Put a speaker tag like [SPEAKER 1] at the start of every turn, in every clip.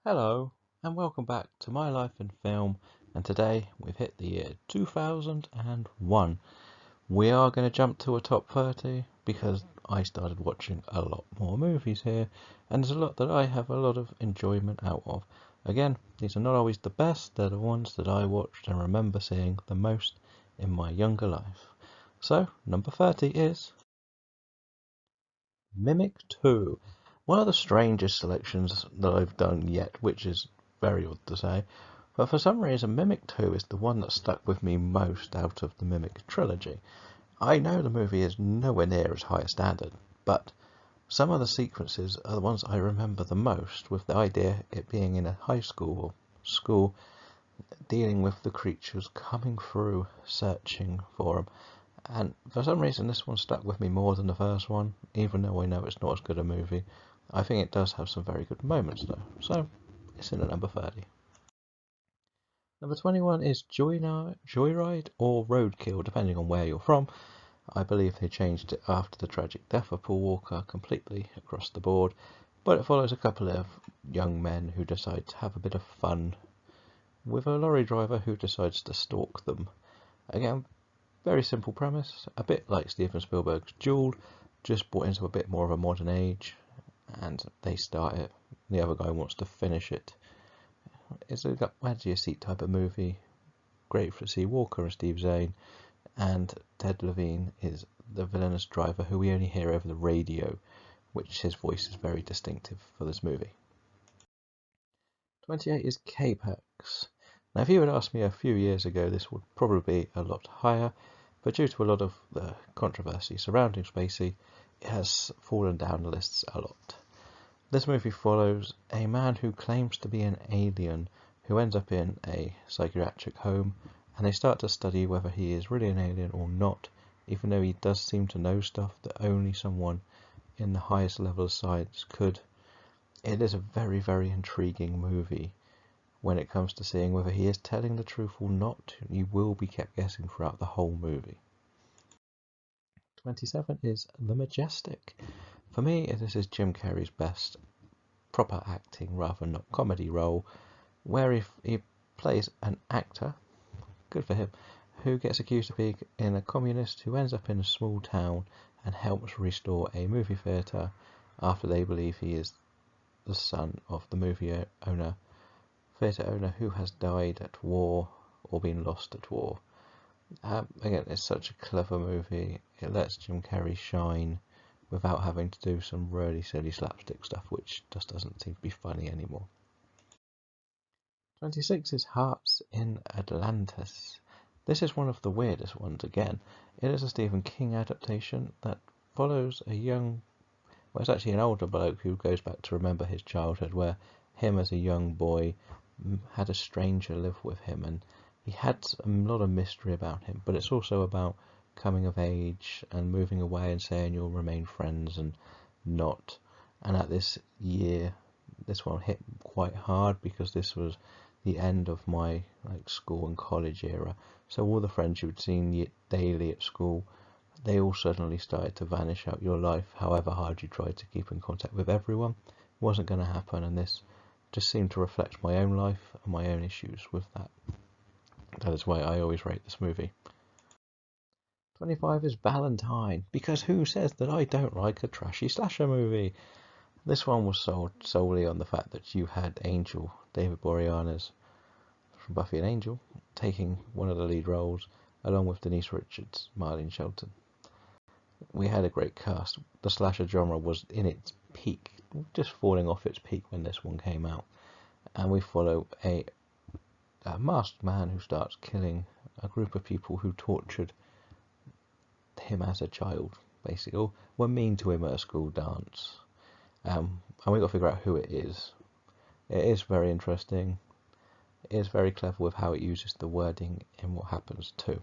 [SPEAKER 1] Hello, and welcome back to My Life in Film. And today we've hit the year 2001. We are going to jump to a top 30 because I started watching a lot more movies here, and there's a lot that I have a lot of enjoyment out of. Again, these are not always the best, they're the ones that I watched and remember seeing the most in my younger life. So, number 30 is Mimic 2. One of the strangest selections that I've done yet, which is very odd to say, but for some reason Mimic 2 is the one that stuck with me most out of the Mimic trilogy. I know the movie is nowhere near as high a standard, but some of the sequences are the ones I remember the most, with the idea it being in a high school or school, dealing with the creatures coming through, searching for them. And for some reason, this one stuck with me more than the first one, even though I know it's not as good a movie. I think it does have some very good moments, though. So, it's in at number 30. Number 21 is Joyride or Roadkill, depending on where you're from. I believe they changed it after the tragic death of Paul Walker completely across the board, but it follows a couple of young men who decide to have a bit of fun with a lorry driver who decides to stalk them. Again, very simple premise, a bit like Steven Spielberg's Duel, just brought into a bit more of a modern age, and they start it. The other guy wants to finish it. It's a edge of your seat type of movie. Great to see Walker and Steve Zahn, and Ted Levine is the villainous driver who we only hear over the radio, which his voice is very distinctive for this movie. 28 is KPAX. Now, if you had asked me a few years ago, this would probably be a lot higher, but due to a lot of the controversy surrounding Spacey, it has fallen down the lists a lot. This movie follows a man who claims to be an alien who ends up in a psychiatric home, and they start to study whether he is really an alien or not, even though he does seem to know stuff that only someone in the highest level of science could. It is a very, very intriguing movie. When it comes to seeing whether he is telling the truth or not, you will be kept guessing throughout the whole movie. 27 is The Majestic. For me, this is Jim Carrey's best proper acting rather than not comedy role, where he plays an actor, good for him, who gets accused of being a communist who ends up in a small town and helps restore a movie theatre after they believe he is the son of the theatre owner who has died at war or been lost at war. Again, it's such a clever movie. It lets Jim Carrey shine without having to do some really silly slapstick stuff, which just doesn't seem to be funny anymore. 26 is Harps in Atlantis. This is one of the weirdest ones again. It is a Stephen King adaptation that follows it's actually an older bloke who goes back to remember his childhood, where him as a young boy had a stranger live with him, and he had a lot of mystery about him, but it's also about coming of age and moving away and saying you'll remain friends and not. And at this year, this one hit quite hard because this was the end of my school and college era. So all the friends you'd seen daily at school, they all suddenly started to vanish out your life. However hard you tried to keep in contact with everyone, it wasn't going to happen, and this just seemed to reflect my own life and my own issues with that. That is why I always rate this movie. 25 is Valentine, because who says that I don't like a trashy slasher movie? This one was sold solely on the fact that you had Angel, David Boreanaz from Buffy and Angel, taking one of the lead roles, along with Denise Richards, Marlene Shelton. We had a great cast. The slasher genre was in its peak, just falling off its peak when this one came out. And we follow a masked man who starts killing a group of people who tortured him as a child, basically, or were mean to him at a school dance. And we got to figure out who it is. It is very interesting. It is very clever with how it uses the wording in what happens too.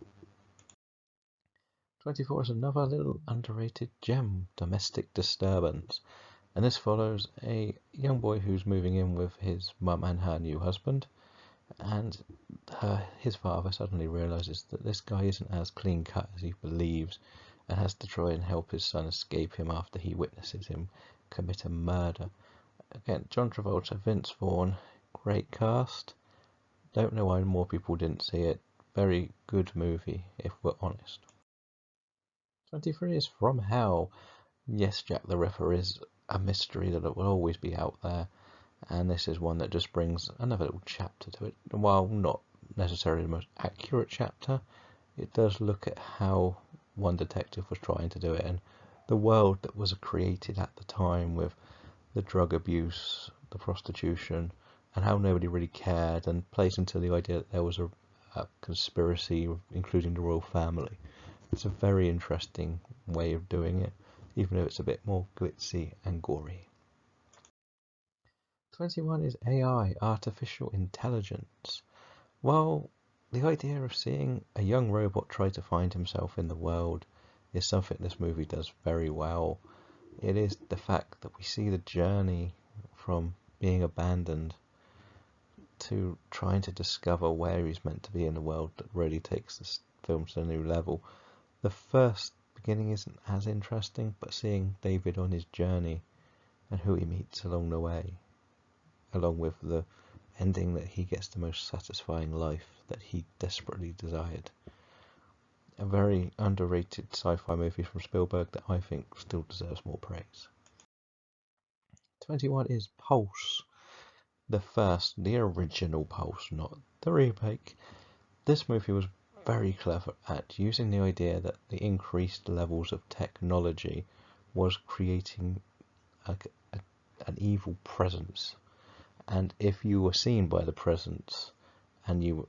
[SPEAKER 1] 24 is another little underrated gem, Domestic Disturbance. And this follows a young boy who's moving in with his mum and her new husband, and his father suddenly realizes that this guy isn't as clean cut as he believes, and has to try and help his son escape him after he witnesses him commit a murder. Again, John Travolta, Vince Vaughn, great cast. Don't know why more people didn't see it. Very good movie, if we're honest. 23 is From Hell. Yes, Jack the Ripper is a mystery that will always be out there, and this is one that just brings another little chapter to it. While not necessarily the most accurate chapter, it does look at how one detective was trying to do it and the world that was created at the time with the drug abuse, the prostitution, and how nobody really cared, and plays into the idea that there was a conspiracy including the royal family. It's a very interesting way of doing it, even though it's a bit more glitzy and gory. 21 is AI, artificial intelligence. Well, the idea of seeing a young robot try to find himself in the world is something this movie does very well. It is the fact that we see the journey from being abandoned to trying to discover where he's meant to be in the world that really takes this film to a new level. The first beginning isn't as interesting, but seeing David on his journey and who he meets along the way, along with the ending that he gets the most satisfying life that he desperately desired. A very underrated sci-fi movie from Spielberg that I think still deserves more praise. 21 is Pulse. The original Pulse, not the remake. This movie was very clever at using the idea that the increased levels of technology was creating an evil presence, and if you were seen by the presence and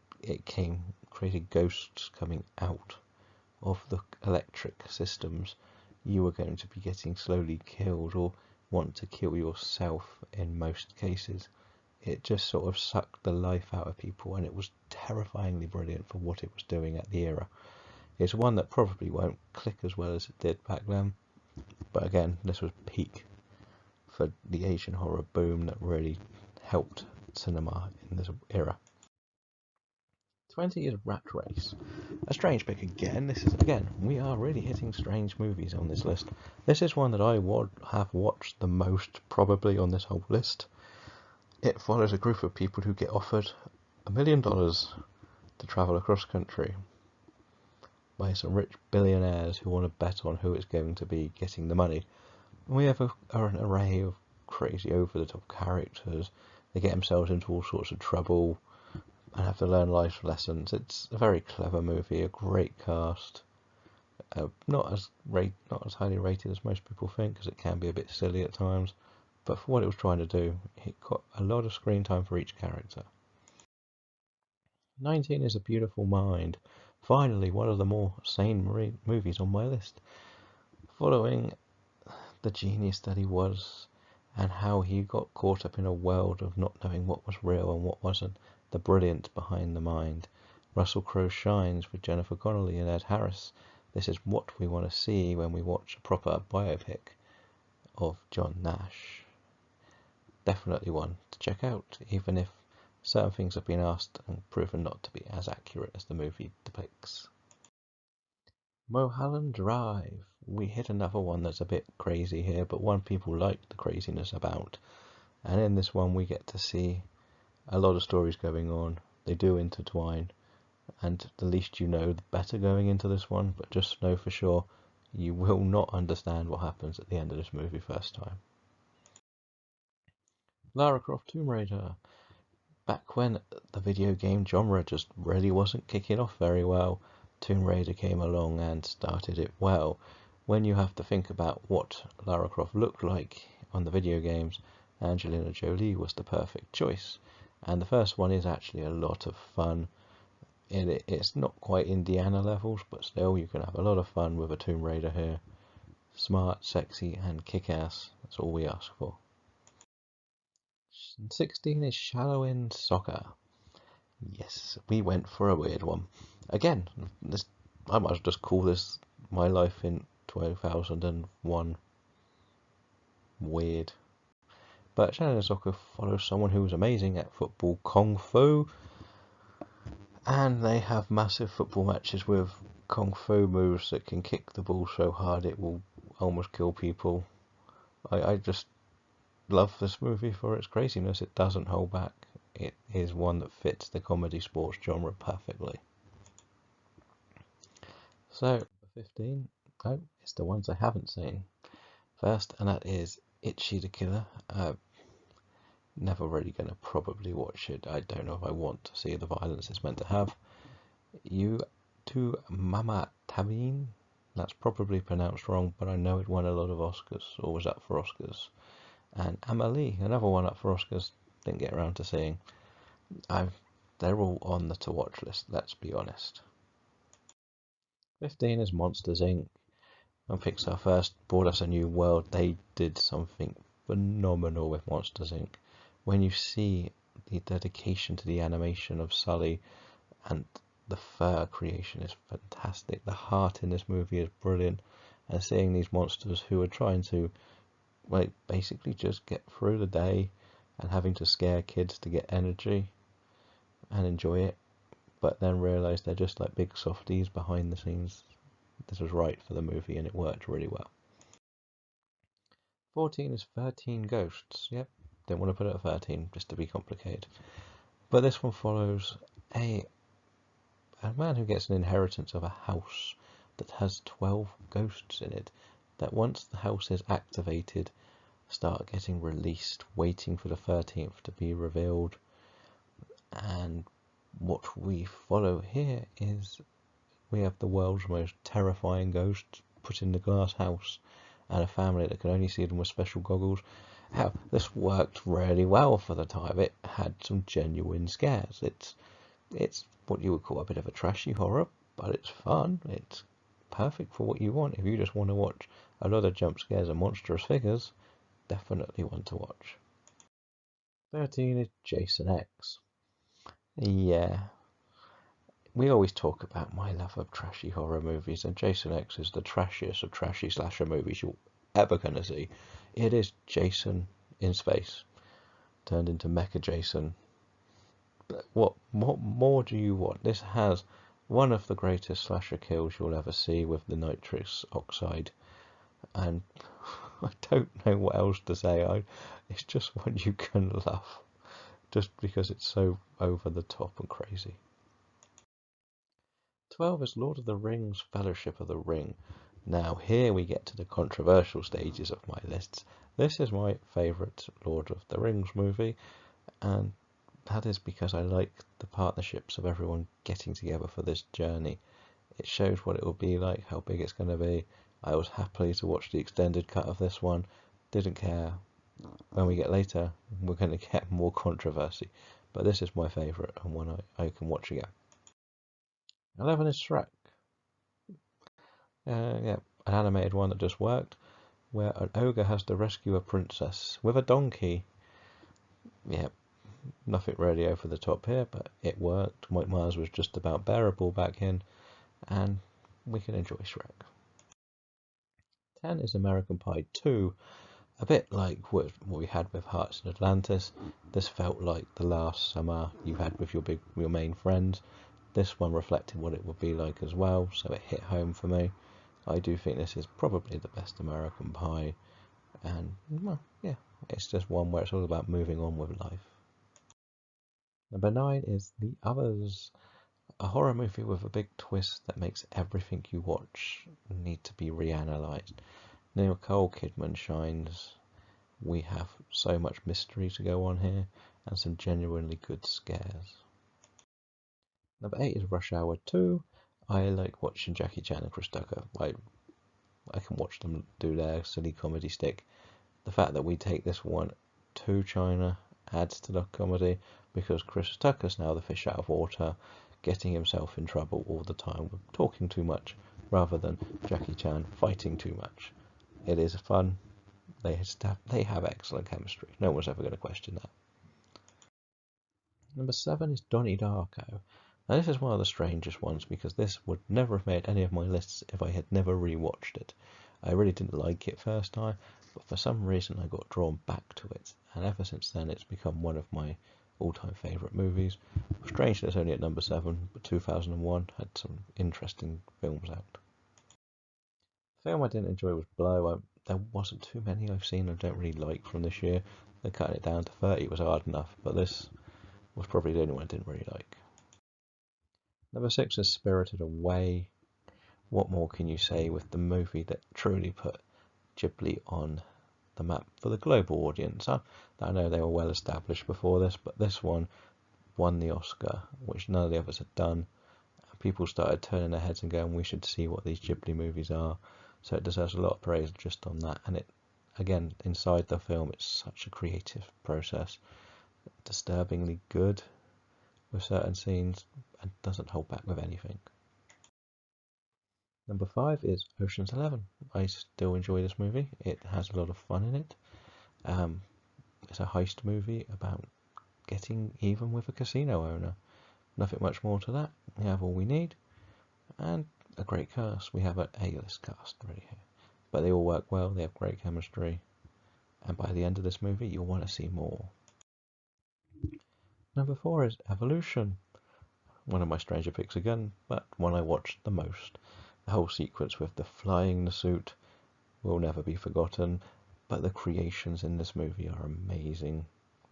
[SPEAKER 1] created ghosts coming out of the electric systems, you were going to be getting slowly killed or want to kill yourself in most cases. It just sort of sucked the life out of people, and it was terrifyingly brilliant for what it was doing at the era. It's one that probably won't click as well as it did back then, but again, this was peak for the Asian horror boom that really helped cinema in this era. 20 is Rat Race. A strange pick again. We are really hitting strange movies on this list. This is one that I would have watched the most probably on this whole list. It follows a group of people who get offered $1 million to travel across country by some rich billionaires who want to bet on who is going to be getting the money. And we have an array of crazy over-the-top characters. They get themselves into all sorts of trouble and have to learn life lessons. It's a very clever movie, a great cast. Not as highly rated as most people think, because it can be a bit silly at times. But for what it was trying to do, it got a lot of screen time for each character. 19 is A Beautiful Mind. Finally, one of the more sane movies on my list. Following the genius that he was, and how he got caught up in a world of not knowing what was real and what wasn't, the brilliance behind the mind. Russell Crowe shines with Jennifer Connelly and Ed Harris. This is what we want to see when we watch a proper biopic of John Nash. Definitely one to check out, even if certain things have been asked and proven not to be as accurate as the movie depicts. Moe Holland Drive. We hit another one that's a bit crazy here, but one people like the craziness about. And in this one we get to see a lot of stories going on. They do intertwine, and the least you know, the better going into this one, but just know for sure you will not understand what happens at the end of this movie first time. Lara Croft Tomb Raider. Back when the video game genre just really wasn't kicking off very well, Tomb Raider came along and started it well. When you have to think about what Lara Croft looked like on the video games, Angelina Jolie was the perfect choice. And the first one is actually a lot of fun. It's not quite Indiana levels, but still you can have a lot of fun with a Tomb Raider here. Smart, sexy, and kick-ass. That's all we ask for. 16 is Shallow in Soccer. Yes, we went for a weird one. Again, I might just call this My Life in 2001 weird. But Shallow in Soccer follows someone who was amazing at football kung fu, and they have massive football matches with kung fu moves that can kick the ball so hard it will almost kill people. I just love this movie for its craziness. It doesn't hold back. It is one that fits the comedy sports genre perfectly. So, 15, oh, it's the ones I haven't seen. First, and that is Itchy the Killer. Never really going to probably watch it. I don't know if I want to see the violence it's meant to have. You to Mama Tabine. That's probably pronounced wrong, but I know it won a lot of Oscars, or was up for Oscars. And Amelie, another one up for Oscars, didn't get around to seeing. They're all on the to watch list, let's be honest. 15 is Monsters Inc. When Pixar first brought us a new world, they did something phenomenal with Monsters Inc. When you see the dedication to the animation of Sully, and the fur creation is fantastic. The heart in this movie is brilliant, and seeing these monsters who are trying to, like, basically just get through the day and having to scare kids to get energy and enjoy it, but then realize they're just like big softies behind the scenes. This was right for the movie, and it worked really well. 14 is 13 Ghosts. Yep, didn't want to put it at 13 just to be complicated. But this one follows a man who gets an inheritance of a house that has 12 ghosts in it, that once the house is activated, start getting released, waiting for the 13th to be revealed. And what we follow here is we have the world's most terrifying ghost put in the glass house, and a family that can only see them with special goggles. How this worked really well for the time. It had some genuine scares. It's what you would call a bit of a trashy horror, but it's fun. It's perfect for what you want. If you just want to watch a lot of jump scares and monstrous figures, definitely one to watch. 13 is Jason X. Yeah, we always talk about my love of trashy horror movies, and Jason X is the trashiest of trashy slasher movies you're ever going to see. It is Jason in space, turned into Mecha Jason. What more do you want? This has one of the greatest slasher kills you'll ever see with the nitrous oxide, and I don't know what else to say. It's just one you can love, just because it's so over the top and crazy. 12 is Lord of the Rings, Fellowship of the Ring. Now here we get to the controversial stages of my lists. This is my favourite Lord of the Rings movie, and that is because I like the partnerships of everyone getting together for this journey. It shows what it will be like, how big it's going to be. I was happy to watch the extended cut of this one. Didn't care. When we get later, we're going to get more controversy. But this is my favourite, and one I can watch again. 11 is Shrek. Yeah, an animated one that just worked, where an ogre has to rescue a princess with a donkey. Yeah, nothing really over the top here, but it worked. Mike Myers was just about bearable back in, and we can enjoy Shrek. 10 is American Pie 2. A bit like what we had with Harps and Atlantis. This felt like the last summer you had with your main friends. This one reflected what it would be like as well, so it hit home for me. I do think this is probably the best American Pie, and well, yeah, it's just one where it's all about moving on with life. Number 9 is The Others, a horror movie with a big twist that makes everything you watch need to be reanalyzed. Nicole Kidman shines. We have so much mystery to go on here, and some genuinely good scares. Number 8 is Rush Hour 2. I like watching Jackie Chan and Chris Tucker. I can watch them do their silly comedy stick. The fact that we take this one to China adds to the comedy, because Chris Tucker's now the fish out of water, getting himself in trouble all the time with talking too much, rather than Jackie Chan fighting too much. It is fun. They have excellent chemistry. No one's ever going to question that. Number 7 is Donnie Darko. Now this is one of the strangest ones, because this would never have made any of my lists if I had never rewatched it. I really didn't like it first time, but for some reason I got drawn back to it, and ever since then it's become one of my all-time favourite movies. Strange that it's only at number 7, but 2001 had some interesting films out. film I didn't enjoy was Blow. There wasn't too many I've seen I don't really like from this year. They're cutting it down to 30 was hard enough, but this was probably the only one I didn't really like. Number 6 is Spirited Away. What more can you say with the movie that truly put Ghibli on the map for the global audience? I know they were well established before this, but this one won the Oscar, which none of the others had done. People started turning their heads and going, we should see what these Ghibli movies are. So it deserves a lot of praise just on that. And it, again, inside the film, it's such a creative process. Disturbingly good with certain scenes and doesn't hold back with anything. Number 5 is Ocean's 11. I still enjoy this movie. It has a lot of fun in it. It's a heist movie about getting even with a casino owner. Nothing much more to that. We have all we need, and a great cast. We have an A-list cast really here, but they all work well. They have great chemistry, and by the end of this movie, you'll want to see more. Number 4 is Evolution. One of my stranger picks again, but one I watched the most. The whole sequence with the flying the suit will never be forgotten, but the creations in this movie are amazing,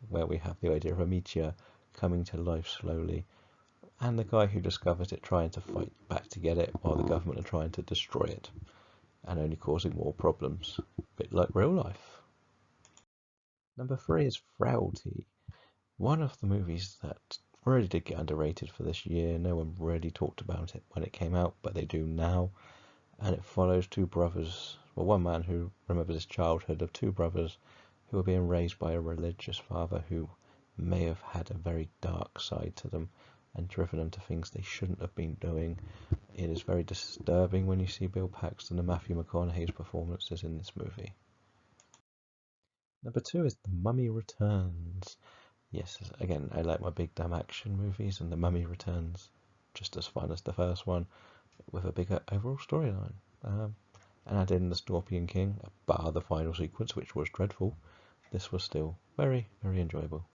[SPEAKER 1] where we have the idea of a meteor coming to life slowly, and the guy who discovers it trying to fight back to get it while the government are trying to destroy it and only causing more problems. A bit like real life. Number 3 is Frailty. One of the movies that really did get underrated for this year. No one really talked about it when it came out, but they do now. And it follows two brothers, well, one man who remembers his childhood of two brothers who were being raised by a religious father who may have had a very dark side to them and driven them to things they shouldn't have been doing. It is very disturbing when you see Bill Paxton and Matthew McConaughey's performances in this movie. Number 2 is The Mummy Returns. Yes, again, I like my big damn action movies, and The Mummy Returns just as fun as the first one, with a bigger overall storyline. And add in the Scorpion King, bar the final sequence, which was dreadful. This was still very, very enjoyable.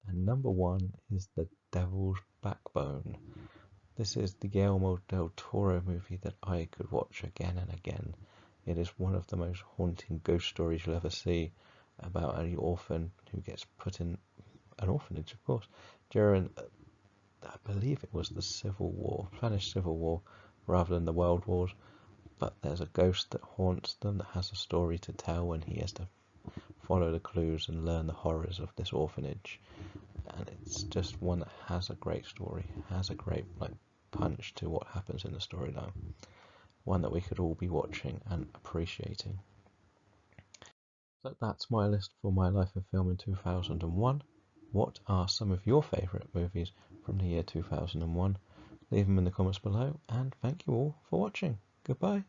[SPEAKER 1] And number 1 is The Devil's Backbone. This is the Guillermo del Toro movie that I could watch again and again. It is one of the most haunting ghost stories you'll ever see, about an orphan who gets put in an orphanage, of course, during, I believe it was the Civil War, Spanish Civil War, rather than the World Wars. But there's a ghost that haunts them that has a story to tell, and he has to follow the clues and learn the horrors of this orphanage. And it's just one that has a great story, has a great punch to what happens in the story now. One that we could all be watching and appreciating. So that's my list for my life in film in 2001. What are some of your favourite movies from the year 2001? Leave them in the comments below, and thank you all for watching. Goodbye.